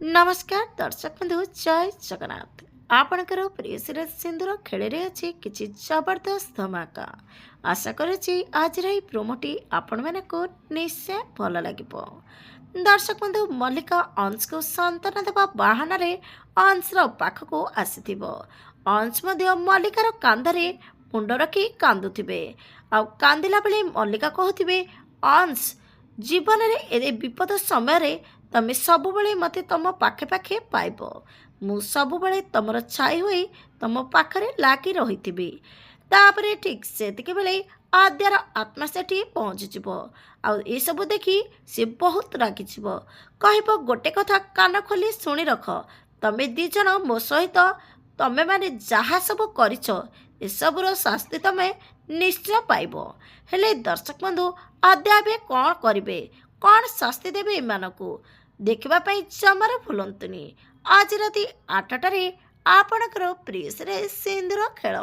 नमस्कार दर्शक बंधु जय जगन्नाथ। आपणकर प्रिय सिरीज सिंधुर खेଳରେ ଅଛି କିଛି ଜବରଦସ୍ତ ଧମାକା। ଆଶା କରୁଛି ଆଜିର ଏହି ପ୍ରୋମୋଟି ଆପଣମାନଙ୍କୁ ନିଶ୍ଚୟ ଭଲ ଲାଗିବ। ଦର୍ଶକ ବନ୍ଧୁ ମଲ୍ଲିକା ଅଂଶକୁ ସନ୍ତାନ ଦେବା ବାହାନାରେ ଅଂଶର ପାଖକୁ ଆସିଥିବ। ଅଂଶ ମଧ୍ୟ ମଲ୍ଲିକାର କାନ୍ଧରେ ମୁଣ୍ଡ ରଖି କାନ୍ଦୁଥିବେ। ଆଉ କାନ୍ଦିଲା ବେଳେ ମଲ୍ଲିକା କହୁଥିବେ, ଅଂଶ ଜୀବନରେ ଏ ବିପଦ ସମୟରେ ତମେ ସବୁବେଳେ ମୋତେ ତମ ପାଖେ ପାଖେ ପାଇବ। ମୁଁ ସବୁବେଳେ ତମର ଛାଇ ହୋଇ ତମ ପାଖରେ ଲାଗି ରହିଥିବି। ତାପରେ ଠିକ୍ ସେତିକି ବେଳେ ଆଦ୍ୟାର ଆତ୍ମା ସେଠି ପହଞ୍ଚିଯିବ। ଆଉ ଏସବୁ ଦେଖି ସେ ବହୁତ ରାଗିଯିବ। କହିବ, ଗୋଟେ କଥା କାନ ଖୋଲି ଶୁଣି ରଖ, ତମେ ଦି ଜଣ ମୋ ସହିତ ତମେମାନେ ଯାହା ସବୁ କରିଛ ଏସବୁର ଶାସ୍ତି ତମେ ନିଶ୍ଚୟ ପାଇବ। ହେଲେ ଦର୍ଶକ ବନ୍ଧୁ, ଆଦ୍ୟା ଏବେ କ'ଣ କରିବେ, କ'ଣ ଶାସ୍ତି ଦେବେ ଏମାନଙ୍କୁ ଦେଖିବା ପାଇଁ ଜମାରୁ ଭୁଲନ୍ତୁନି। ଆଜି ରାତି 8টাରେ ଆପଣଙ୍କର ପ୍ରିୟ ସିରିଜ ସିନ୍ଦୁର ଖେଳ।